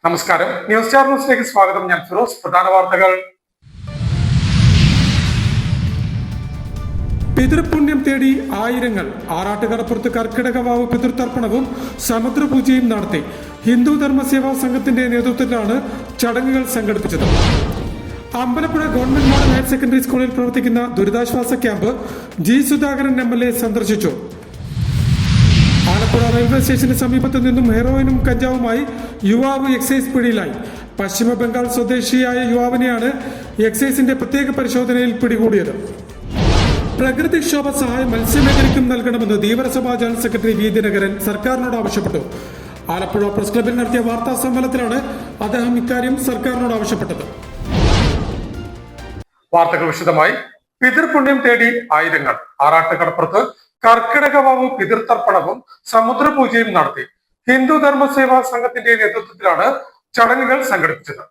നമസ്കാരം. News star ന്യൂസിലേക്ക് സ്വാഗതം. ഞാൻ ഫിറോസ്. പ്രധാന വാർത്തകൾ. പിതൃപുണ്യം തേടി ആയിരങ്ങൾ ആറാട്ടുകടപ്പുറത്ത് കർക്കിടകവാവ് പിതൃതർപ്പണവും സമുദ്രപൂജയും നടത്തി. ഹിന്ദു ധർമ്മസേവാ സംഘത്തിന്റെ നേതൃത്വത്തിലാണ് ചടങ്ങുകൾ സംഘടിപ്പിച്ചത്. Ambalappuzha government model higher secondary സ്കൂളിൽ പ്രവർത്തിക്കുന്ന ദുരിതാശ്വാസ ക്യാമ്പ് ജി സുധാകരൻ MLA സന്ദർശിച്ചു. ആലപ്പുഴ റെയിൽവേ സ്റ്റേഷന് സമീപത്തു നിന്നും ഹെറോയിനും കഞ്ചാവുമായി യുവാവ് എക്സൈസ് പിടിയിലായി. പശ്ചിമ ബംഗാൾ സ്വദേശിയായ യുവാവിനെയാണ് എക്സൈസിന്റെ പ്രത്യേക പരിശോധനയിൽ പിടികൂടിയത്. പ്രകൃതിക്ഷോഭ സഹായം മത്സ്യമേഖലയ്ക്കും നൽകണമെന്ന് Dheevara Sabha general secretary V Dinakaran സർക്കാരിനോട് ആവശ്യപ്പെട്ടു. ആലപ്പുഴ പ്രസ് ക്ലബിൽ നടത്തിയ വാർത്താ സമ്മേളനത്തിലാണ് അദ്ദേഹം ഇക്കാര്യം സർക്കാരിനോട് ആവശ്യപ്പെട്ടത്. വാർത്തകൾ വിശദമായി. പിതൃപുണ്യം തേടി ആയിരങ്ങൾ ആറാട്ടുകടപ്പുറത്ത് കർക്കിടകവാവ് പിതൃതർപ്പണവും സമുദ്രപൂജയും നടത്തി. ഹിന്ദു ധർമ്മസേവാ സംഘത്തിന്റെ നേതൃത്വത്തിലാണ് ചടങ്ങുകൾ സംഘടിപ്പിച്ചത്.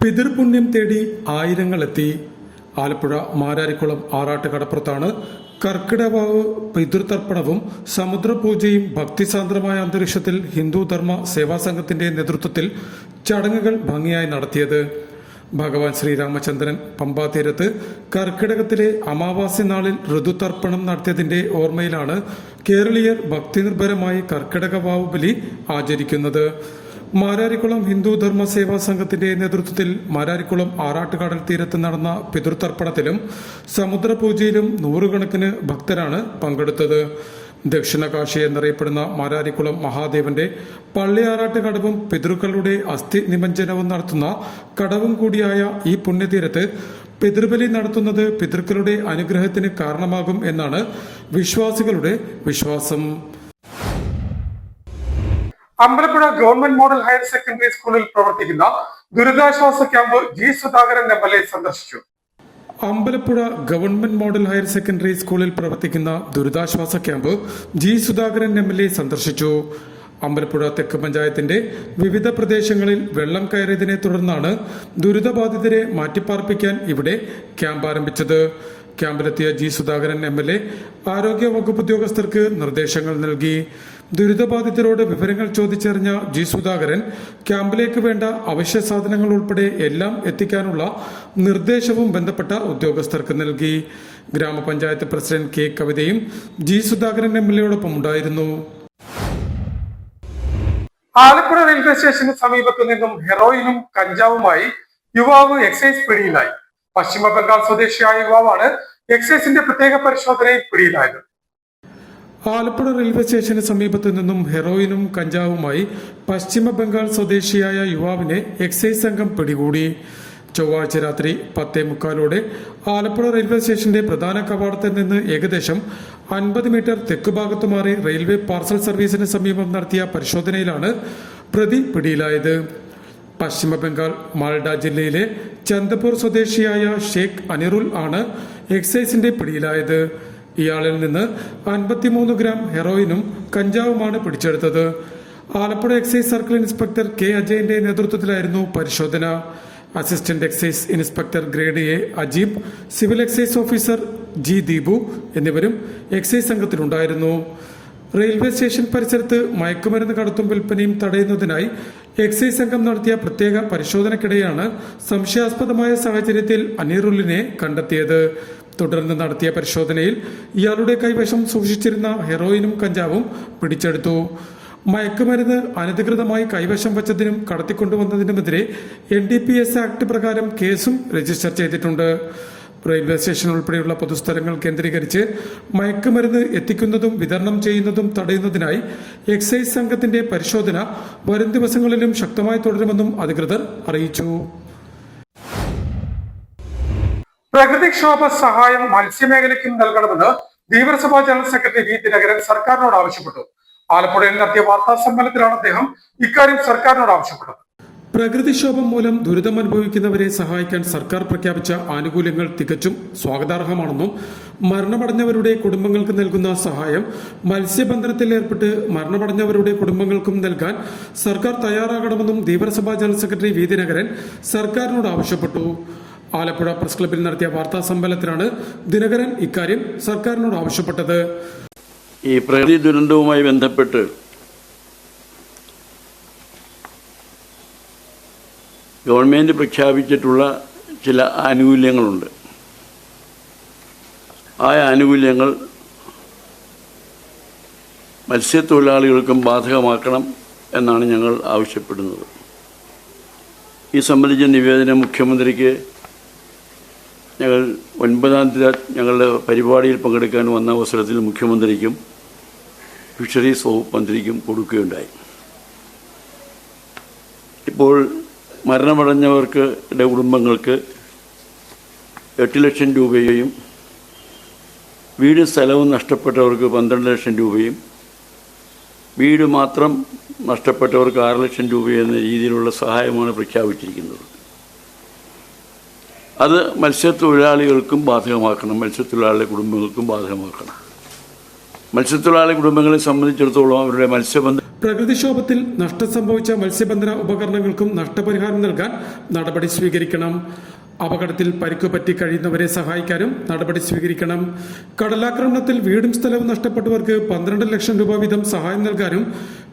പിതൃപുണ്യം തേടി ആയിരങ്ങൾ എത്തി. ആലപ്പുഴ മാരാരിക്കുളം ആറാട്ടുകടപ്പുറത്താണ് കർക്കിടകവാവ് പിതൃതർപ്പണവും സമുദ്രപൂജയും ഭക്തിസാന്ദ്രമായ അന്തരീക്ഷത്തിൽ ഹിന്ദു ധർമ്മ സേവാ സംഘത്തിന്റെ നേതൃത്വത്തിൽ ചടങ്ങുകൾ ഭംഗിയായി നടത്തിയത്. ഭഗവാൻ ശ്രീരാമചന്ദ്രൻ പമ്പാതീരത്ത് കർക്കിടകത്തിലെ അമാവാസി നാളിൽ ഋതുതർപ്പണം നടത്തിയതിന്റെ ഓർമ്മയിലാണ് കേരളീയർ ഭക്തിനിർഭരമായി കർക്കിടകവാവ് ബലി ആചരിക്കുന്നത്. മാരാരിക്കുളം ഹിന്ദു ധർമ്മ സേവാ സംഘത്തിന്റെ നേതൃത്വത്തിൽ മാരാരിക്കുളം ആറാട്ടുകടൽ തീരത്ത് നടന്ന പിതൃതർപ്പണത്തിലും സമുദ്രപൂജയിലും നൂറുകണക്കിന് ഭക്തരാണ് പങ്കെടുത്തത്. ദക്ഷിണകാശി എന്നറിയപ്പെടുന്ന മാരാരിക്കുളം മഹാദേവന്റെ പള്ളിയാറാട്ട് കടവും പിതൃക്കളുടെ അസ്ഥി നിമഞ്ജനവും നടത്തുന്ന കടവും കൂടിയായ ഈ പുണ്യതീരത്ത് പിതൃബലി നടത്തുന്നത് പിതൃക്കളുടെ അനുഗ്രഹത്തിന് കാരണമാകും എന്നാണ് വിശ്വാസികളുടെ വിശ്വാസം. Ambalappuzha government model higher secondary സ്കൂളിൽ പ്രവർത്തിക്കുന്ന ദുരിതാശ്വാസ ക്യാമ്പ് ജി സുധാകരൻ MLA സന്ദർശിച്ചു. Ambalappuzha government model higher secondary സ്കൂളിൽ പ്രവർത്തിക്കുന്ന ദുരിതാശ്വാസ ക്യാമ്പ് ജി സുധാകരൻ MLA സന്ദർശിച്ചു. അമ്പലപ്പുഴ തെക്ക് പഞ്ചായത്തിന്റെ വിവിധ പ്രദേശങ്ങളിൽ വെള്ളം കയറിയതിനെ തുടർന്നാണ് ദുരിതബാധിതരെ മാറ്റിപ്പാർപ്പിക്കാൻ ഇവിടെ ക്യാമ്പ് ആരംഭിച്ചത്. ക്യാമ്പിലെത്തിയ ജി സുധാകരൻ MLA ആരോഗ്യ വകുപ്പ് ഉദ്യോഗസ്ഥർക്ക് നിർദ്ദേശങ്ങൾ നൽകി. ദുരിതബാധിതരോട് വിവരങ്ങൾ ചോദിച്ചറിഞ്ഞ ജി സുധാകരൻ ക്യാമ്പിലേക്ക് വേണ്ട അവശ്യ സാധനങ്ങൾ ഉൾപ്പെടെ എല്ലാം എത്തിക്കാനുള്ള നിർദ്ദേശവും ബന്ധപ്പെട്ട ഉദ്യോഗസ്ഥർക്ക് നൽകി. ഗ്രാമപഞ്ചായത്ത് പ്രസിഡന്റ് K കവിതയും ജി സുധാകരൻ MLAയോടൊപ്പം ഉണ്ടായിരുന്നു. ആലപ്പുഴ റെയിൽവേ സ്റ്റേഷന് സമീപത്തു നിന്നും ഹെറോയിനും കഞ്ചാവുമായി യുവാവ് എക്സൈസ് പിടിയിലായി. പശ്ചിമ ബംഗാൾ സ്വദേശിയായ യുവാവാണ് എക്സൈസിന്റെ പ്രത്യേക പരിശോധനയിൽ പിടിയിലായത്. ആലപ്പുഴ റെയിൽവേ സ്റ്റേഷന് സമീപത്തു നിന്നും ഹെറോയിനും കഞ്ചാവുമായി പശ്ചിമ ബംഗാൾ സ്വദേശിയായ യുവാവിനെ എക്സൈസ് സംഘം പിടികൂടി. ചൊവ്വാഴ്ച രാത്രി 10:45 ആലപ്പുഴ റെയിൽവേ സ്റ്റേഷന്റെ പ്രധാന കവാടത്തിൽ നിന്ന് ഏകദേശം 50 മീറ്റർ തെക്ക് ഭാഗത്തു മാറി റെയിൽവേ പാർസൽ സർവീസിന് സമീപം നടത്തിയ പരിശോധനയിലാണ് പ്രതി പിടിയിലായത്. പശ്ചിമ ബംഗാൾ മാൽഡ ജില്ലയിലെ ചന്ദപൂർ സ്വദേശിയായ ഷേഖ് അനിറുൽ ആണ് എക്സൈസിന്റെ പിടിയിലായത്. ഇയാളിൽ നിന്ന് 53 ഗ്രാം ഹെറോയിനും കഞ്ചാവുമാണ് പിടിച്ചെടുത്തത്. Alappuzha excise circle inspector K അജയന്റെ നേതൃത്വത്തിലായിരുന്നു പരിശോധന. Assistant excise inspector grade A Ajeeb, civil excise officer G Deepu എന്നിവരും എക്സൈസ് സംഘത്തിലുണ്ടായിരുന്നു. റെയിൽവേ സ്റ്റേഷൻ പരിസരത്ത് മയക്കുമരുന്ന് കടത്തും വിൽപ്പനയും തടയുന്നതിനായി എക്സൈസ് സംഘം നടത്തിയ പ്രത്യേക പരിശോധനയ്ക്കിടെയാണ് സംശയാസ്പദമായ സാഹചര്യത്തിൽ അനീറുലിനെ കണ്ടെത്തിയത്. തുടർന്ന് നടത്തിയ പരിശോധനയിൽ ഇയാളുടെ കൈവശം സൂക്ഷിച്ചിരുന്ന ഹെറോയിനും കഞ്ചാവും പിടിച്ചെടുത്തു. മയക്കുമരുന്ന് അനധികൃതമായി കൈവശം വച്ചതിനും കടത്തിക്കൊണ്ടുവന്നതിനുമെതിരെ NDPS ആക്ട് പ്രകാരം കേസും രജിസ്റ്റർ ചെയ്തിട്ടുണ്ട്. റെയിൽവേ സ്റ്റേഷൻ ഉൾപ്പെടെയുള്ള പൊതുസ്ഥലങ്ങൾ കേന്ദ്രീകരിച്ച് മയക്കുമരുന്ന് എത്തിക്കുന്നതും വിതരണം ചെയ്യുന്നതും തടയുന്നതിനായി എക്സൈസ് സംഘത്തിന്റെ പരിശോധന വരും ദിവസങ്ങളിലും ശക്തമായി തുടരുമെന്നും അധികൃതർ അറിയിച്ചു. പ്രകൃതിക്ഷോഭ സഹായം മത്സ്യമേഖലയ്ക്കും നൽകണമെന്ന് Dheevara Sabha general secretary V Dinakaran സർക്കാരിനോട് ആവശ്യപ്പെട്ടു. ആലപ്പുഴയിൽ നടത്തിയ വാർത്താ സമ്മേളനത്തിലാണ് അദ്ദേഹം ഇക്കാര്യം സർക്കാരിനോട് ആവശ്യപ്പെട്ടത്. പ്രകൃതിക്ഷോഭം മൂലം ദുരിതമനുഭവിക്കുന്നവരെ സഹായിക്കാൻ സർക്കാർ പ്രഖ്യാപിച്ച ആനുകൂല്യങ്ങൾ തികച്ചും സ്വാഗതാർഹമാണെന്നും മരണമടഞ്ഞവരുടെ കുടുംബങ്ങൾക്ക് നൽകുന്ന സഹായം മത്സ്യബന്ധനത്തിൽ ഏർപ്പെട്ട് മരണമടഞ്ഞവരുടെ കുടുംബങ്ങൾക്കും നൽകാൻ സർക്കാർ തയ്യാറാകണമെന്നും ധീവരസഭാ ജനറൽ സെക്രട്ടറി വി ദിനകരൻ സർക്കാരിനോട് ആവശ്യപ്പെട്ടു. ആലപ്പുഴ പ്രസ് ക്ലബ്ബിൽ നടത്തിയ വാർത്താ സമ്മേളനത്തിലാണ് ദിനകരൻ ഇക്കാര്യം സർക്കാരിനോട് ആവശ്യപ്പെട്ടത്. ഈ പ്രകൃതി ദുരന്തവുമായി ബന്ധപ്പെട്ട് ഗവൺമെൻറ് പ്രഖ്യാപിച്ചിട്ടുള്ള ചില ആനുകൂല്യങ്ങളുണ്ട്. ആ ആനുകൂല്യങ്ങൾ മത്സ്യത്തൊഴിലാളികൾക്കും ബാധകമാക്കണം എന്നാണ് ഞങ്ങൾ ആവശ്യപ്പെടുന്നത്. ഈ സംബന്ധിച്ച നിവേദനം മുഖ്യമന്ത്രിക്ക് ഞങ്ങൾ 9-ാം തീയതി ഞങ്ങളുടെ പരിപാടിയിൽ പങ്കെടുക്കാൻ വന്ന അവസരത്തിൽ മുഖ്യമന്ത്രിക്കും ഫിഷറീസ് വകുപ്പ് മന്ത്രിക്കും കൊടുക്കുകയുണ്ടായി. ഇപ്പോൾ മരണമടഞ്ഞവർക്ക് കുടുംബങ്ങൾക്ക് 8 ലക്ഷം രൂപയും വീട് സ്ഥലവും നഷ്ടപ്പെട്ടവർക്ക് 12 ലക്ഷം രൂപയും വീട് മാത്രം നഷ്ടപ്പെട്ടവർക്ക് 6 ലക്ഷം രൂപ എന്ന രീതിയിലുള്ള സഹായമാണ് പ്രഖ്യാപിച്ചിരിക്കുന്നത്. അത് മത്സ്യത്തൊഴിലാളികൾക്കും ബാധകമാക്കണം, മത്സ്യത്തൊഴിലാളികളുടെ കുടുംബങ്ങൾക്കും ബാധകമാക്കണം. മത്സ്യത്തൊഴിലാളി കുടുംബങ്ങളെ സംബന്ധിച്ചിടത്തോളം അവരുടെ പ്രകൃതിക്ഷോഭത്തിൽ നഷ്ടം സംഭവിച്ച മത്സ്യബന്ധന ഉപകരണങ്ങൾക്കും നഷ്ടപരിഹാരം നൽകാൻ നടപടി സ്വീകരിക്കണം. അപകടത്തിൽ പരിക്കുപറ്റി കഴിയുന്നവരെ സഹായിക്കാനും നടപടി സ്വീകരിക്കണം. കടലാക്രമണത്തിൽ വീടും സ്ഥലവും നഷ്ടപ്പെട്ടവർക്ക് 12 ലക്ഷം രൂപ വീതം സഹായം നൽകാനും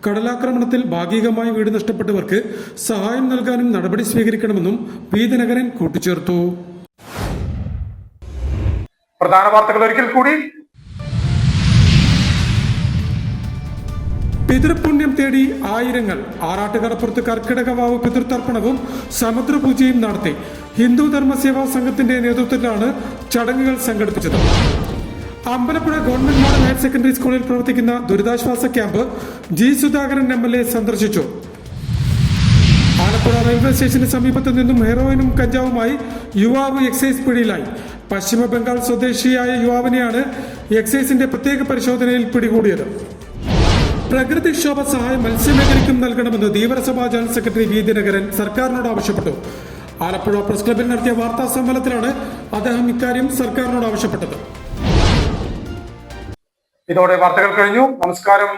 കടലാക്രമണത്തിൽ ഭാഗികമായി വീട് നഷ്ടപ്പെട്ടവർക്ക് സഹായം നൽകാനും നടപടി സ്വീകരിക്കണമെന്നും വി ദിനകരൻ കൂട്ടിച്ചേർത്തു. പ്രധാന വാർത്തകൾ ഒരിക്കൽ കൂടി. പിതൃപുണ്യം തേടി ആയിരങ്ങൾ ആറാട്ടുകടപ്പുറത്ത് കർക്കിടകവാവ് പിതൃതർപ്പണവും സമുദ്രപൂജയും നടത്തി. ഹിന്ദു ധർമ്മസേവാ സംഘത്തിന്റെ നേതൃത്വത്തിലാണ് ചടങ്ങുകൾ സംഘടിപ്പിച്ചത്. Ambalappuzha government model higher secondary സ്കൂളിൽ പ്രവർത്തിക്കുന്ന ദുരിതാശ്വാസ ക്യാമ്പ് ജി സുധാകരൻ MLA സന്ദർശിച്ചു. ആലപ്പുഴ റെയിൽവേ സ്റ്റേഷന് സമീപത്തു നിന്നും ഹെറോയിനും കഞ്ചാവുമായി യുവാവ് എക്സൈസ് പിടിയിലായി. പശ്ചിമ ബംഗാൾ സ്വദേശിയായ യുവാവിനെയാണ് എക്സൈസിന്റെ പ്രത്യേക പരിശോധനയിൽ പിടികൂടിയത്. പ്രകൃതിക്ഷോഭ സഹായം മത്സ്യമേഖലയ്ക്കും നൽകണമെന്ന് ധീവരസഭാ ജനറൽ സെക്രട്ടറി വി ദിനകരൻ സർക്കാരിനോട് ആവശ്യപ്പെട്ടു. ആലപ്പുഴ പ്രസ് ക്ലബ്ബിൽ നടത്തിയ വാർത്താ സമ്മേളനത്തിലാണ് അദ്ദേഹം ഇക്കാര്യം സർക്കാരിനോട് ആവശ്യപ്പെട്ടത്. ഇതോടെ വാർത്തകൾ കഴിഞ്ഞു. നമസ്കാരം.